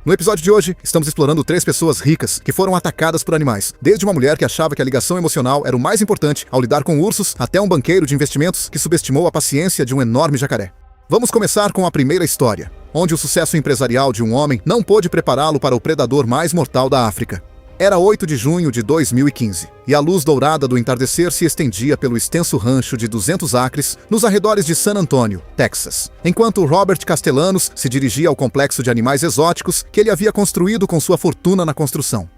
No episódio de hoje, estamos explorando 3 pessoas ricas que foram atacadas por animais, desde uma mulher que achava que a ligação emocional era o mais importante ao lidar com ursos, até um banqueiro de investimentos que subestimou a paciência de um enorme jacaré. Vamos começar com a primeira história, onde o sucesso empresarial de um homem não pôde prepará-lo para o predador mais mortal da África. Era 8 de junho de 2015, e a luz dourada do entardecer se estendia pelo extenso rancho de 200 acres nos arredores de San Antonio, Texas, enquanto Robert Castellanos se dirigia ao complexo de animais exóticos que ele havia construído com sua fortuna na construção.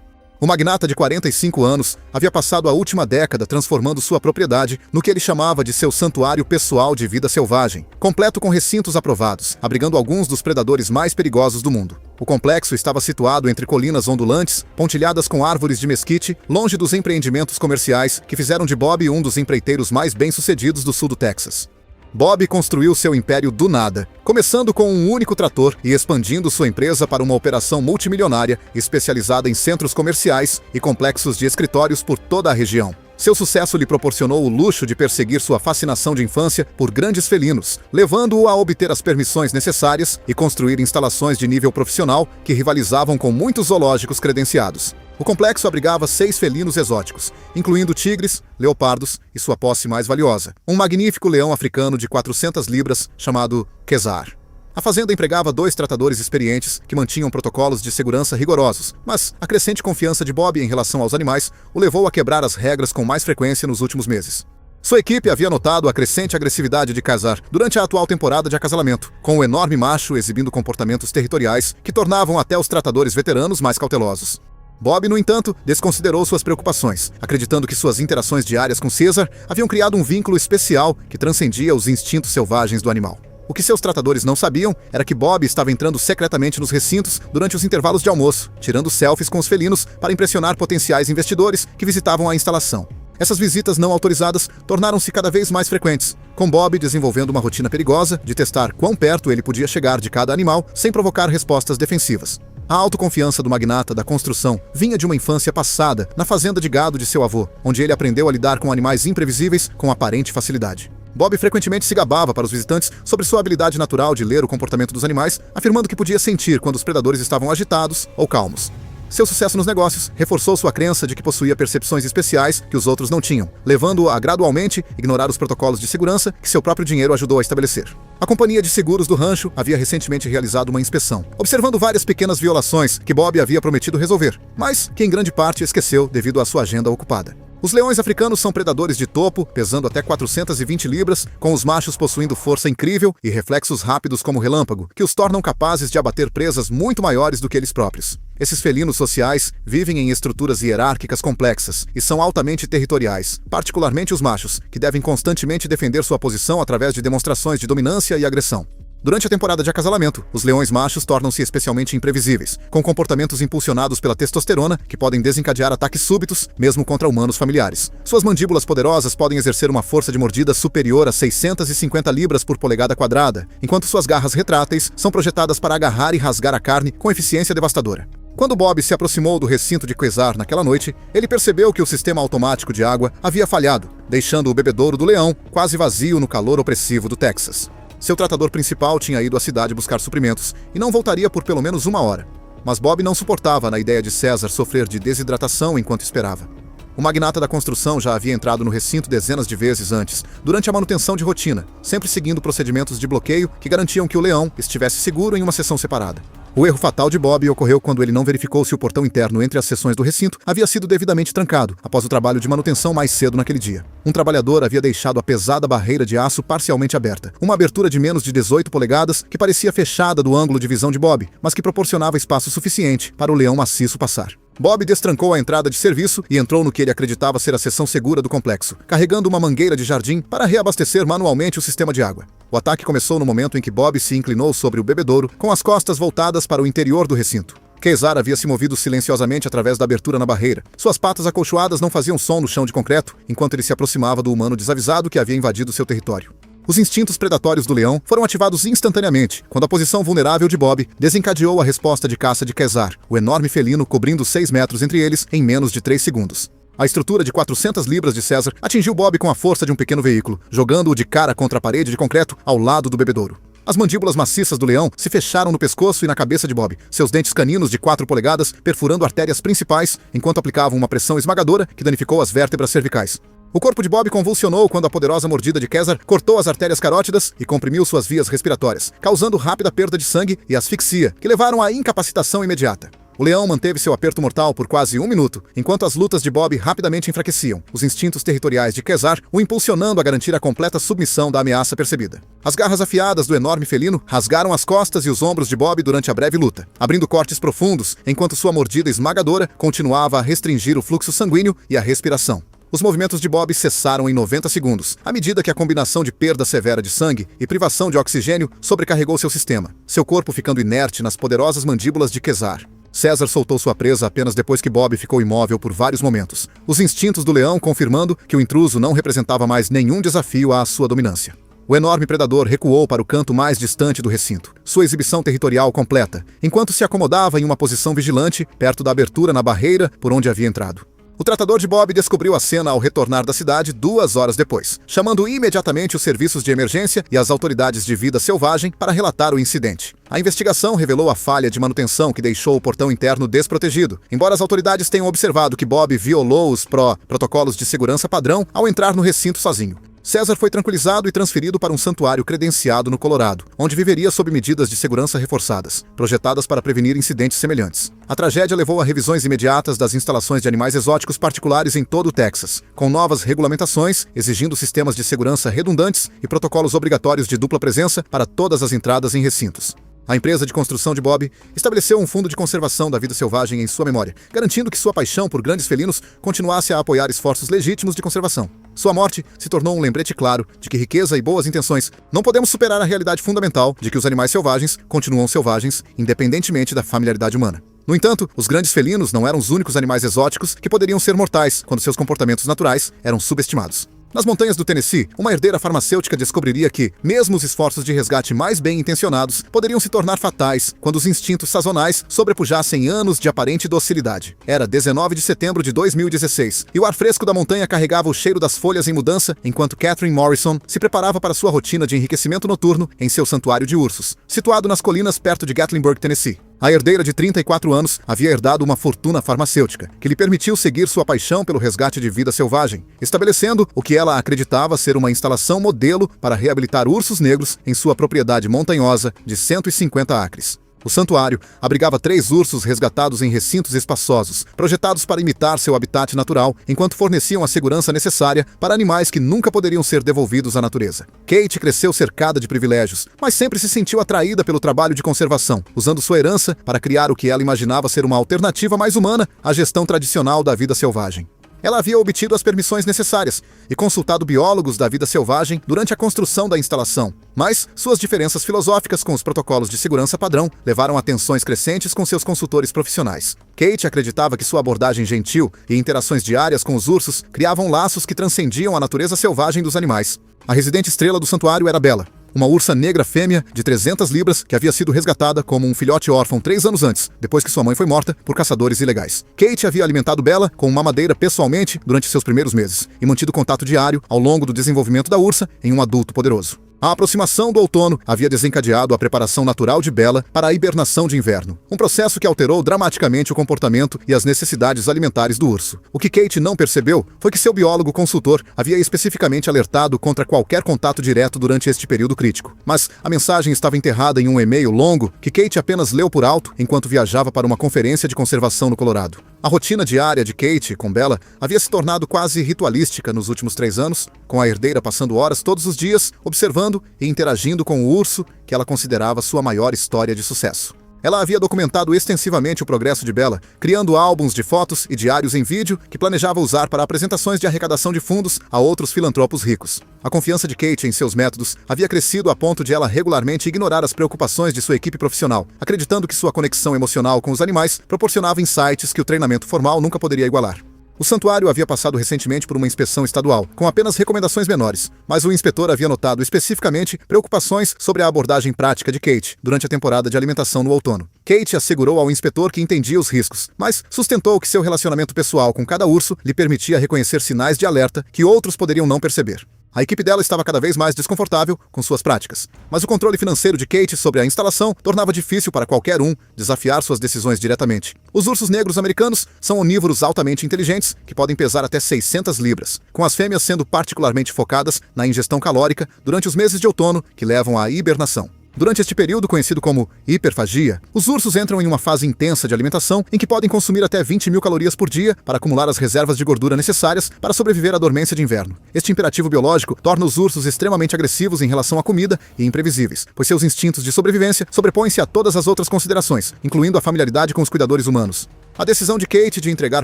O magnata de 45 anos havia passado a última década transformando sua propriedade no que ele chamava de seu santuário pessoal de vida selvagem, completo com recintos aprovados, abrigando alguns dos predadores mais perigosos do mundo. O complexo estava situado entre colinas ondulantes, pontilhadas com árvores de mesquite, longe dos empreendimentos comerciais que fizeram de Bob um dos empreiteiros mais bem-sucedidos do sul do Texas. Bob construiu seu império do nada, começando com um único trator e expandindo sua empresa para uma operação multimilionária especializada em centros comerciais e complexos de escritórios por toda a região. Seu sucesso lhe proporcionou o luxo de perseguir sua fascinação de infância por grandes felinos, levando-o a obter as permissões necessárias e construir instalações de nível profissional que rivalizavam com muitos zoológicos credenciados. O complexo abrigava 6 felinos exóticos, incluindo tigres, leopardos e sua posse mais valiosa, um magnífico leão africano de 400 libras chamado Kezar. A fazenda empregava 2 tratadores experientes que mantinham protocolos de segurança rigorosos, mas a crescente confiança de Bob em relação aos animais o levou a quebrar as regras com mais frequência nos últimos meses. Sua equipe havia notado a crescente agressividade de Kezar durante a atual temporada de acasalamento, com o enorme macho exibindo comportamentos territoriais que tornavam até os tratadores veteranos mais cautelosos. Bob, no entanto, desconsiderou suas preocupações, acreditando que suas interações diárias com Caesar haviam criado um vínculo especial que transcendia os instintos selvagens do animal. O que seus tratadores não sabiam era que Bob estava entrando secretamente nos recintos durante os intervalos de almoço, tirando selfies com os felinos para impressionar potenciais investidores que visitavam a instalação. Essas visitas não autorizadas tornaram-se cada vez mais frequentes, com Bob desenvolvendo uma rotina perigosa de testar quão perto ele podia chegar de cada animal sem provocar respostas defensivas. A autoconfiança do magnata da construção vinha de uma infância passada na fazenda de gado de seu avô, onde ele aprendeu a lidar com animais imprevisíveis com aparente facilidade. Bob frequentemente se gabava para os visitantes sobre sua habilidade natural de ler o comportamento dos animais, afirmando que podia sentir quando os predadores estavam agitados ou calmos. Seu sucesso nos negócios reforçou sua crença de que possuía percepções especiais que os outros não tinham, levando-o a gradualmente ignorar os protocolos de segurança que seu próprio dinheiro ajudou a estabelecer. A companhia de seguros do rancho havia recentemente realizado uma inspeção, observando várias pequenas violações que Bob havia prometido resolver, mas que em grande parte esqueceu devido à sua agenda ocupada. Os leões africanos são predadores de topo, pesando até 420 libras, com os machos possuindo força incrível e reflexos rápidos como relâmpago, que os tornam capazes de abater presas muito maiores do que eles próprios. Esses felinos sociais vivem em estruturas hierárquicas complexas e são altamente territoriais, particularmente os machos, que devem constantemente defender sua posição através de demonstrações de dominância e agressão. Durante a temporada de acasalamento, os leões machos tornam-se especialmente imprevisíveis, com comportamentos impulsionados pela testosterona que podem desencadear ataques súbitos, mesmo contra humanos familiares. Suas mandíbulas poderosas podem exercer uma força de mordida superior a 650 libras por polegada quadrada, enquanto suas garras retráteis são projetadas para agarrar e rasgar a carne com eficiência devastadora. Quando Bob se aproximou do recinto de Kezar naquela noite, ele percebeu que o sistema automático de água havia falhado, deixando o bebedouro do leão quase vazio no calor opressivo do Texas. Seu tratador principal tinha ido à cidade buscar suprimentos e não voltaria por pelo menos 1 hora. Mas Bob não suportava na ideia de Caesar sofrer de desidratação enquanto esperava. O magnata da construção já havia entrado no recinto dezenas de vezes antes, durante a manutenção de rotina, sempre seguindo procedimentos de bloqueio que garantiam que o leão estivesse seguro em uma seção separada. O erro fatal de Bob ocorreu quando ele não verificou se o portão interno entre as seções do recinto havia sido devidamente trancado, após o trabalho de manutenção mais cedo naquele dia. Um trabalhador havia deixado a pesada barreira de aço parcialmente aberta, uma abertura de menos de 18 polegadas que parecia fechada do ângulo de visão de Bob, mas que proporcionava espaço suficiente para o leão maciço passar. Bob destrancou a entrada de serviço e entrou no que ele acreditava ser a seção segura do complexo, carregando uma mangueira de jardim para reabastecer manualmente o sistema de água. O ataque começou no momento em que Bob se inclinou sobre o bebedouro, com as costas voltadas para o interior do recinto. Kezar havia se movido silenciosamente através da abertura na barreira. Suas patas acolchoadas não faziam som no chão de concreto, enquanto ele se aproximava do humano desavisado que havia invadido seu território. Os instintos predatórios do leão foram ativados instantaneamente, quando a posição vulnerável de Bob desencadeou a resposta de caça de Kezar, o enorme felino cobrindo 6 metros entre eles em menos de 3 segundos. A estrutura de 400 libras de Caesar atingiu Bob com a força de um pequeno veículo, jogando-o de cara contra a parede de concreto ao lado do bebedouro. As mandíbulas maciças do leão se fecharam no pescoço e na cabeça de Bob, seus dentes caninos de 4 polegadas perfurando artérias principais, enquanto aplicavam uma pressão esmagadora que danificou as vértebras cervicais. O corpo de Bob convulsionou quando a poderosa mordida de Kesar cortou as artérias carótidas e comprimiu suas vias respiratórias, causando rápida perda de sangue e asfixia, que levaram à incapacitação imediata. O leão manteve seu aperto mortal por quase 1 minuto, enquanto as lutas de Bob rapidamente enfraqueciam, os instintos territoriais de Kesar o impulsionando a garantir a completa submissão da ameaça percebida. As garras afiadas do enorme felino rasgaram as costas e os ombros de Bob durante a breve luta, abrindo cortes profundos, enquanto sua mordida esmagadora continuava a restringir o fluxo sanguíneo e a respiração. Os movimentos de Bob cessaram em 90 segundos, à medida que a combinação de perda severa de sangue e privação de oxigênio sobrecarregou seu sistema, seu corpo ficando inerte nas poderosas mandíbulas de Kesar. César soltou sua presa apenas depois que Bob ficou imóvel por vários momentos, os instintos do leão confirmando que o intruso não representava mais nenhum desafio à sua dominância. O enorme predador recuou para o canto mais distante do recinto, sua exibição territorial completa, enquanto se acomodava em uma posição vigilante perto da abertura na barreira por onde havia entrado. O tratador de Bob descobriu a cena ao retornar da cidade 2 horas depois, chamando imediatamente os serviços de emergência e as autoridades de vida selvagem para relatar o incidente. A investigação revelou a falha de manutenção que deixou o portão interno desprotegido, embora as autoridades tenham observado que Bob violou os protocolos de segurança padrão ao entrar no recinto sozinho. César foi tranquilizado e transferido para um santuário credenciado no Colorado, onde viveria sob medidas de segurança reforçadas, projetadas para prevenir incidentes semelhantes. A tragédia levou a revisões imediatas das instalações de animais exóticos particulares em todo o Texas, com novas regulamentações exigindo sistemas de segurança redundantes e protocolos obrigatórios de dupla presença para todas as entradas em recintos. A empresa de construção de Bob estabeleceu um fundo de conservação da vida selvagem em sua memória, garantindo que sua paixão por grandes felinos continuasse a apoiar esforços legítimos de conservação. Sua morte se tornou um lembrete claro de que riqueza e boas intenções não podemos superar a realidade fundamental de que os animais selvagens continuam selvagens, independentemente da familiaridade humana. No entanto, os grandes felinos não eram os únicos animais exóticos que poderiam ser mortais quando seus comportamentos naturais eram subestimados. Nas montanhas do Tennessee, uma herdeira farmacêutica descobriria que, mesmo os esforços de resgate mais bem intencionados, poderiam se tornar fatais quando os instintos sazonais sobrepujassem anos de aparente docilidade. Era 19 de setembro de 2016, e o ar fresco da montanha carregava o cheiro das folhas em mudança, enquanto Catherine Morrison se preparava para sua rotina de enriquecimento noturno em seu santuário de ursos, situado nas colinas perto de Gatlinburg, Tennessee. A herdeira de 34 anos havia herdado uma fortuna farmacêutica, que lhe permitiu seguir sua paixão pelo resgate de vida selvagem, estabelecendo o que ela acreditava ser uma instalação modelo para reabilitar ursos negros em sua propriedade montanhosa de 150 acres. O santuário abrigava 3 ursos resgatados em recintos espaçosos, projetados para imitar seu habitat natural, enquanto forneciam a segurança necessária para animais que nunca poderiam ser devolvidos à natureza. Kate cresceu cercada de privilégios, mas sempre se sentiu atraída pelo trabalho de conservação, usando sua herança para criar o que ela imaginava ser uma alternativa mais humana à gestão tradicional da vida selvagem. Ela havia obtido as permissões necessárias e consultado biólogos da vida selvagem durante a construção da instalação, mas suas diferenças filosóficas com os protocolos de segurança padrão levaram a tensões crescentes com seus consultores profissionais. Kate acreditava que sua abordagem gentil e interações diárias com os ursos criavam laços que transcendiam a natureza selvagem dos animais. A residente estrela do santuário era Bella, uma ursa negra fêmea de 300 libras que havia sido resgatada como um filhote órfão 3 anos antes, depois que sua mãe foi morta por caçadores ilegais. Kate havia alimentado Bella com mamadeira pessoalmente durante seus primeiros meses e mantido contato diário ao longo do desenvolvimento da ursa em um adulto poderoso. A aproximação do outono havia desencadeado a preparação natural de Bella para a hibernação de inverno, um processo que alterou dramaticamente o comportamento e as necessidades alimentares do urso. O que Kate não percebeu foi que seu biólogo consultor havia especificamente alertado contra qualquer contato direto durante este período crítico. Mas a mensagem estava enterrada em um e-mail longo que Kate apenas leu por alto enquanto viajava para uma conferência de conservação no Colorado. A rotina diária de Kate com Bella havia se tornado quase ritualística nos últimos 3 anos, com a herdeira passando horas todos os dias observando e interagindo com o urso que ela considerava sua maior história de sucesso. Ela havia documentado extensivamente o progresso de Bella, criando álbuns de fotos e diários em vídeo que planejava usar para apresentações de arrecadação de fundos a outros filantropos ricos. A confiança de Kate em seus métodos havia crescido a ponto de ela regularmente ignorar as preocupações de sua equipe profissional, acreditando que sua conexão emocional com os animais proporcionava insights que o treinamento formal nunca poderia igualar. O santuário havia passado recentemente por uma inspeção estadual, com apenas recomendações menores, mas o inspetor havia notado especificamente preocupações sobre a abordagem prática de Kate durante a temporada de alimentação no outono. Kate assegurou ao inspetor que entendia os riscos, mas sustentou que seu relacionamento pessoal com cada urso lhe permitia reconhecer sinais de alerta que outros poderiam não perceber. A equipe dela estava cada vez mais desconfortável com suas práticas, mas o controle financeiro de Kate sobre a instalação tornava difícil para qualquer um desafiar suas decisões diretamente. Os ursos negros americanos são onívoros altamente inteligentes que podem pesar até 600 libras, com as fêmeas sendo particularmente focadas na ingestão calórica durante os meses de outono que levam à hibernação. Durante este período, conhecido como hiperfagia, os ursos entram em uma fase intensa de alimentação em que podem consumir até 20.000 calorias por dia para acumular as reservas de gordura necessárias para sobreviver à dormência de inverno. Este imperativo biológico torna os ursos extremamente agressivos em relação à comida e imprevisíveis, pois seus instintos de sobrevivência sobrepõem-se a todas as outras considerações, incluindo a familiaridade com os cuidadores humanos. A decisão de Kate de entregar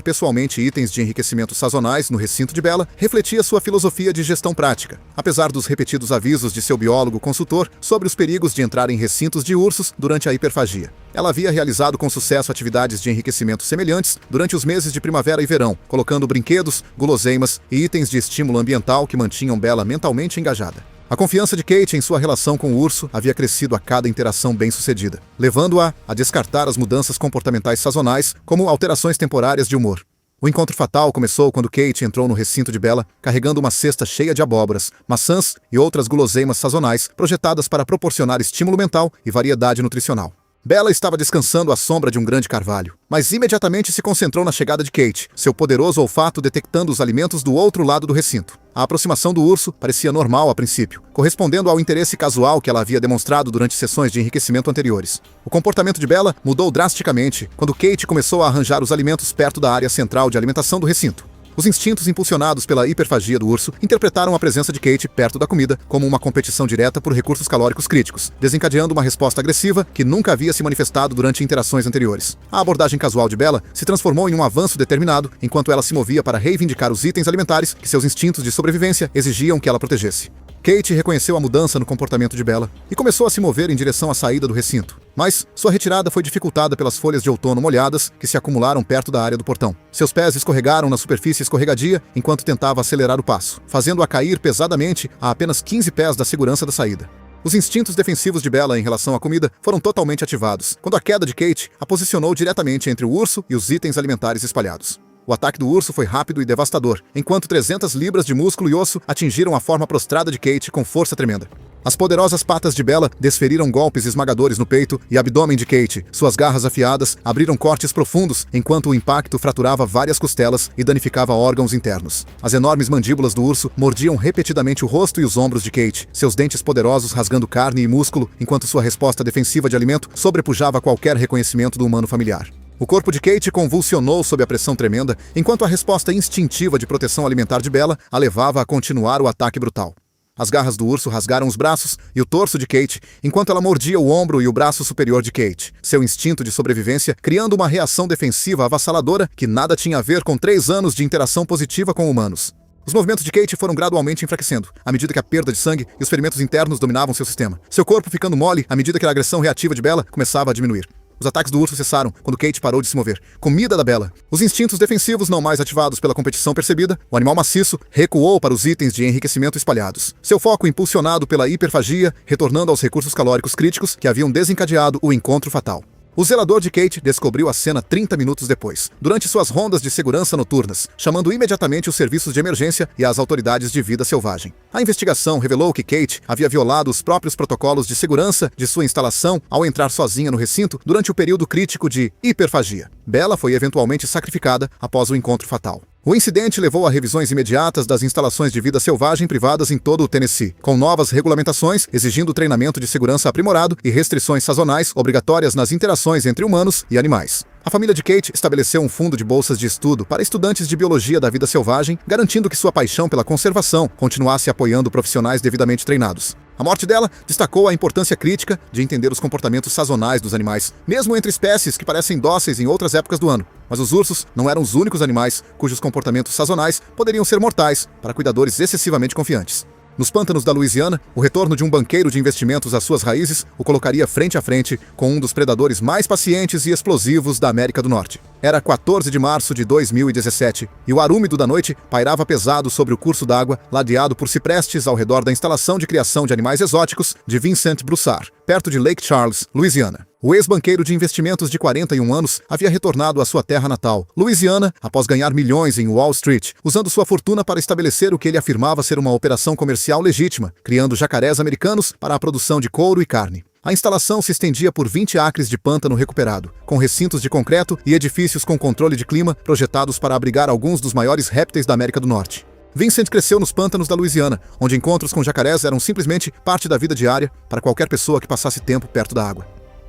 pessoalmente itens de enriquecimento sazonais no recinto de Bella refletia sua filosofia de gestão prática, apesar dos repetidos avisos de seu biólogo consultor sobre os perigos de entrar em recintos de ursos durante a hiperfagia. Ela havia realizado com sucesso atividades de enriquecimento semelhantes durante os meses de primavera e verão, colocando brinquedos, guloseimas e itens de estímulo ambiental que mantinham Bella mentalmente engajada. A confiança de Kate em sua relação com o urso havia crescido a cada interação bem-sucedida, levando-a a descartar as mudanças comportamentais sazonais como alterações temporárias de humor. O encontro fatal começou quando Kate entrou no recinto de Bella carregando uma cesta cheia de abóboras, maçãs e outras guloseimas sazonais projetadas para proporcionar estímulo mental e variedade nutricional. Bella estava descansando à sombra de um grande carvalho, mas imediatamente se concentrou na chegada de Kate, seu poderoso olfato detectando os alimentos do outro lado do recinto. A aproximação do urso parecia normal a princípio, correspondendo ao interesse casual que ela havia demonstrado durante sessões de enriquecimento anteriores. O comportamento de Bella mudou drasticamente quando Kate começou a arranjar os alimentos perto da área central de alimentação do recinto. Os instintos impulsionados pela hiperfagia do urso interpretaram a presença de Kate perto da comida como uma competição direta por recursos calóricos críticos, desencadeando uma resposta agressiva que nunca havia se manifestado durante interações anteriores. A abordagem casual de Bella se transformou em um avanço determinado enquanto ela se movia para reivindicar os itens alimentares que seus instintos de sobrevivência exigiam que ela protegesse. Kate reconheceu a mudança no comportamento de Bella e começou a se mover em direção à saída do recinto. Mas sua retirada foi dificultada pelas folhas de outono molhadas que se acumularam perto da área do portão. Seus pés escorregaram na superfície escorregadia enquanto tentava acelerar o passo, fazendo-a cair pesadamente a apenas 15 pés da segurança da saída. Os instintos defensivos de Bella em relação à comida foram totalmente ativados, quando a queda de Kate a posicionou diretamente entre o urso e os itens alimentares espalhados. O ataque do urso foi rápido e devastador, enquanto 300 libras de músculo e osso atingiram a forma prostrada de Kate com força tremenda. As poderosas patas de Bella desferiram golpes esmagadores no peito e abdômen de Kate. Suas garras afiadas abriram cortes profundos, enquanto o impacto fraturava várias costelas e danificava órgãos internos. As enormes mandíbulas do urso mordiam repetidamente o rosto e os ombros de Kate, seus dentes poderosos rasgando carne e músculo, enquanto sua resposta defensiva de alimento sobrepujava qualquer reconhecimento do humano familiar. O corpo de Kate convulsionou sob a pressão tremenda, enquanto a resposta instintiva de proteção alimentar de Bella a levava a continuar o ataque brutal. As garras do urso rasgaram os braços e o torso de Kate, enquanto ela mordia o ombro e o braço superior de Kate, seu instinto de sobrevivência criando uma reação defensiva avassaladora que nada tinha a ver com 3 anos de interação positiva com humanos. Os movimentos de Kate foram gradualmente enfraquecendo, à medida que a perda de sangue e os ferimentos internos dominavam seu sistema, seu corpo ficando mole à medida que a agressão reativa de Bella começava a diminuir. Os ataques do urso cessaram quando Kate parou de se mover. Comida da Bella. Os instintos defensivos não mais ativados pela competição percebida, o animal maciço recuou para os itens de enriquecimento espalhados. Seu foco impulsionado pela hiperfagia, retornando aos recursos calóricos críticos que haviam desencadeado o encontro fatal. O zelador de Kate descobriu a cena 30 minutos depois, durante suas rondas de segurança noturnas, chamando imediatamente os serviços de emergência e as autoridades de vida selvagem. A investigação revelou que Kate havia violado os próprios protocolos de segurança de sua instalação ao entrar sozinha no recinto durante o período crítico de hiperfagia. Bella foi eventualmente sacrificada após o encontro fatal. O incidente levou a revisões imediatas das instalações de vida selvagem privadas em todo o Tennessee, com novas regulamentações exigindo treinamento de segurança aprimorado e restrições sazonais obrigatórias nas interações entre humanos e animais. A família de Kate estabeleceu um fundo de bolsas de estudo para estudantes de biologia da vida selvagem, garantindo que sua paixão pela conservação continuasse apoiando profissionais devidamente treinados. A morte dela destacou a importância crítica de entender os comportamentos sazonais dos animais, mesmo entre espécies que parecem dóceis em outras épocas do ano. Mas os ursos não eram os únicos animais cujos comportamentos sazonais poderiam ser mortais para cuidadores excessivamente confiantes. Nos pântanos da Louisiana, o retorno de um banqueiro de investimentos às suas raízes o colocaria frente a frente com um dos predadores mais pacientes e explosivos da América do Norte. Era 14 de março de 2017 e o ar úmido da noite pairava pesado sobre o curso d'água ladeado por ciprestes ao redor da instalação de criação de animais exóticos de Vincent Broussard, perto de Lake Charles, Louisiana. O ex-banqueiro de investimentos de 41 anos havia retornado à sua terra natal, Louisiana, após ganhar milhões em Wall Street, usando sua fortuna para estabelecer o que ele afirmava ser uma operação comercial legítima, criando jacarés americanos para a produção de couro e carne. A instalação se estendia por 20 acres de pântano recuperado, com recintos de concreto e edifícios com controle de clima projetados para abrigar alguns dos maiores répteis da América do Norte. Vincent cresceu nos pântanos da Louisiana, onde encontros com jacarés eram simplesmente parte da vida diária para qualquer pessoa que passasse tempo perto da água.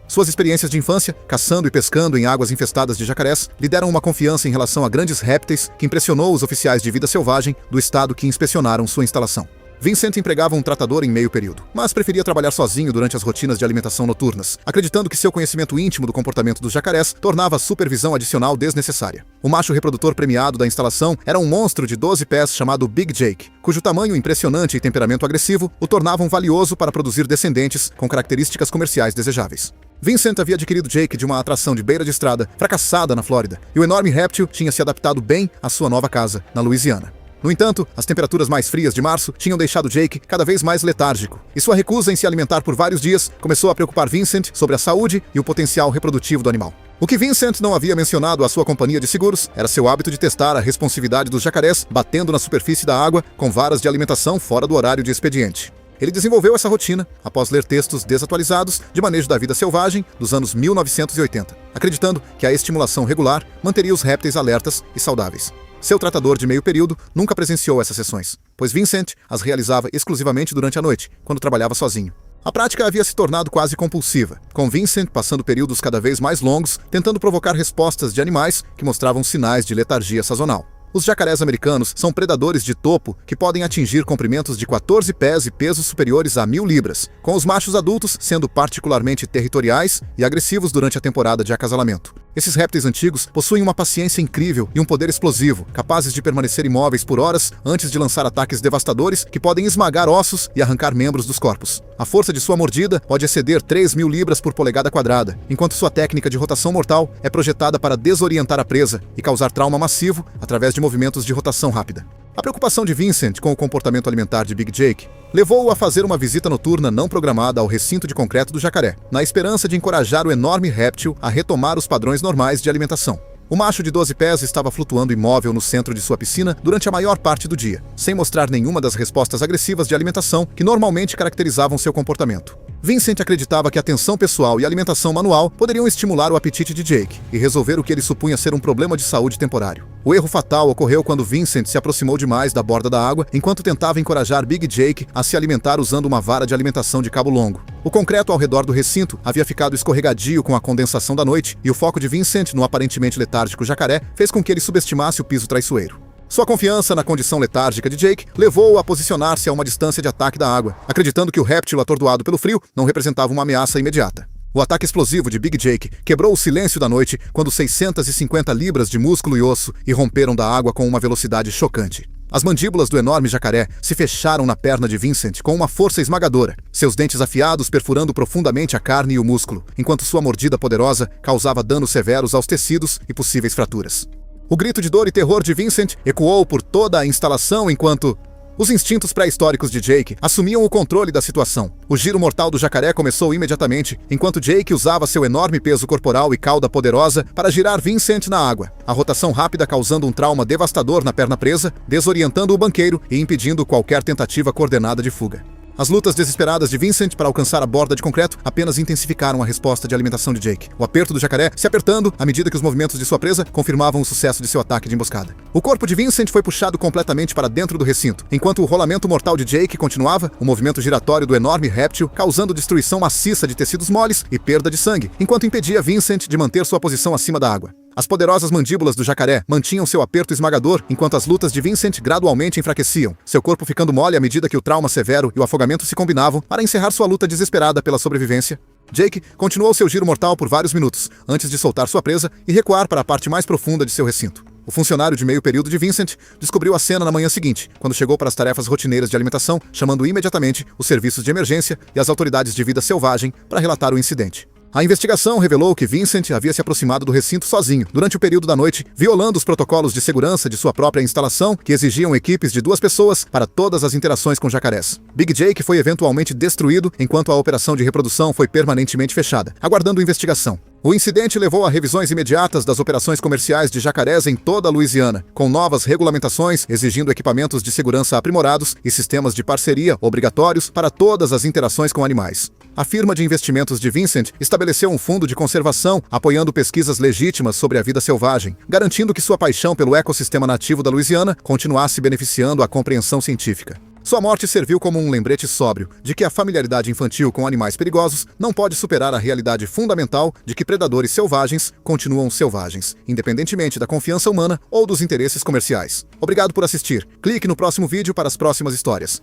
Suas experiências de infância, caçando e pescando em águas infestadas de jacarés, lhe deram uma confiança em relação a grandes répteis que impressionou os oficiais de vida selvagem do estado que inspecionaram sua instalação. Vincent empregava um tratador em meio período, mas preferia trabalhar sozinho durante as rotinas de alimentação noturnas, acreditando que seu conhecimento íntimo do comportamento dos jacarés tornava a supervisão adicional desnecessária. O macho reprodutor premiado da instalação era um monstro de 12 pés chamado Big Jake, cujo tamanho impressionante e temperamento agressivo o tornavam valioso para produzir descendentes com características comerciais desejáveis. Vincent havia adquirido Jake de uma atração de beira de estrada fracassada na Flórida, e o enorme réptil tinha se adaptado bem à sua nova casa, na Louisiana. No entanto, as temperaturas mais frias de março tinham deixado Jake cada vez mais letárgico, e sua recusa em se alimentar por vários dias começou a preocupar Vincent sobre a saúde e o potencial reprodutivo do animal. O que Vincent não havia mencionado à sua companhia de seguros era seu hábito de testar a responsividade dos jacarés batendo na superfície da água com varas de alimentação fora do horário de expediente. Ele desenvolveu essa rotina após ler textos desatualizados de manejo da vida selvagem dos anos 1980, acreditando que a estimulação regular manteria os répteis alertas e saudáveis. Seu tratador de meio período nunca presenciou essas sessões, pois Vincent as realizava exclusivamente durante a noite, quando trabalhava sozinho. A prática havia se tornado quase compulsiva, com Vincent passando períodos cada vez mais longos tentando provocar respostas de animais que mostravam sinais de letargia sazonal. Os jacarés americanos são predadores de topo que podem atingir comprimentos de 14 pés e pesos superiores a 1.000 libras, com os machos adultos sendo particularmente territoriais e agressivos durante a temporada de acasalamento. Esses répteis antigos possuem uma paciência incrível e um poder explosivo, capazes de permanecer imóveis por horas antes de lançar ataques devastadores que podem esmagar ossos e arrancar membros dos corpos. A força de sua mordida pode exceder 3.000 libras por polegada quadrada, enquanto sua técnica de rotação mortal é projetada para desorientar a presa e causar trauma massivo através de movimentos de rotação rápida. A preocupação de Vincent com o comportamento alimentar de Big Jake levou-o a fazer uma visita noturna não programada ao recinto de concreto do jacaré, na esperança de encorajar o enorme réptil a retomar os padrões normais de alimentação. O macho de 12 pés estava flutuando imóvel no centro de sua piscina durante a maior parte do dia, sem mostrar nenhuma das respostas agressivas de alimentação que normalmente caracterizavam seu comportamento. Vincent acreditava que a atenção pessoal e a alimentação manual poderiam estimular o apetite de Jake e resolver o que ele supunha ser um problema de saúde temporário. O erro fatal ocorreu quando Vincent se aproximou demais da borda da água enquanto tentava encorajar Big Jake a se alimentar usando uma vara de alimentação de cabo longo. O concreto ao redor do recinto havia ficado escorregadio com a condensação da noite e o foco de Vincent no aparentemente letárgico jacaré fez com que ele subestimasse o piso traiçoeiro. Sua confiança na condição letárgica de Jake levou-o a posicionar-se a uma distância de ataque da água, acreditando que o réptil atordoado pelo frio não representava uma ameaça imediata. O ataque explosivo de Big Jake quebrou o silêncio da noite quando 650 libras de músculo e osso irromperam da água com uma velocidade chocante. As mandíbulas do enorme jacaré se fecharam na perna de Vincent com uma força esmagadora, seus dentes afiados perfurando profundamente a carne e o músculo, enquanto sua mordida poderosa causava danos severos aos tecidos e possíveis fraturas. O grito de dor e terror de Vincent ecoou por toda a instalação enquanto os instintos pré-históricos de Jake assumiam o controle da situação. O giro mortal do jacaré começou imediatamente, enquanto Jake usava seu enorme peso corporal e cauda poderosa para girar Vincent na água, a rotação rápida causando um trauma devastador na perna presa, desorientando o banqueiro e impedindo qualquer tentativa coordenada de fuga. As lutas desesperadas de Vincent para alcançar a borda de concreto apenas intensificaram a resposta de alimentação de Jake, o aperto do jacaré se apertando à medida que os movimentos de sua presa confirmavam o sucesso de seu ataque de emboscada. O corpo de Vincent foi puxado completamente para dentro do recinto, enquanto o rolamento mortal de Jake continuava, o movimento giratório do enorme réptil causando destruição maciça de tecidos moles e perda de sangue, enquanto impedia Vincent de manter sua posição acima da água. As poderosas mandíbulas do jacaré mantinham seu aperto esmagador enquanto as lutas de Vincent gradualmente enfraqueciam, seu corpo ficando mole à medida que o trauma severo e o afogamento se combinavam para encerrar sua luta desesperada pela sobrevivência. Jake continuou seu giro mortal por vários minutos, antes de soltar sua presa e recuar para a parte mais profunda de seu recinto. O funcionário de meio período de Vincent descobriu a cena na manhã seguinte, quando chegou para as tarefas rotineiras de alimentação, chamando imediatamente os serviços de emergência e as autoridades de vida selvagem para relatar o incidente. A investigação revelou que Vincent havia se aproximado do recinto sozinho, durante o período da noite, violando os protocolos de segurança de sua própria instalação, que exigiam equipes de 2 pessoas para todas as interações com jacarés. Big Jake foi eventualmente destruído, enquanto a operação de reprodução foi permanentemente fechada, aguardando investigação. O incidente levou a revisões imediatas das operações comerciais de jacarés em toda a Louisiana, com novas regulamentações exigindo equipamentos de segurança aprimorados e sistemas de parceria obrigatórios para todas as interações com animais. A firma de investimentos de Vincent estabeleceu um fundo de conservação, apoiando pesquisas legítimas sobre a vida selvagem, garantindo que sua paixão pelo ecossistema nativo da Louisiana continuasse beneficiando a compreensão científica. Sua morte serviu como um lembrete sóbrio de que a familiaridade infantil com animais perigosos não pode superar a realidade fundamental de que predadores selvagens continuam selvagens, independentemente da confiança humana ou dos interesses comerciais. Obrigado por assistir. Clique no próximo vídeo para as próximas histórias.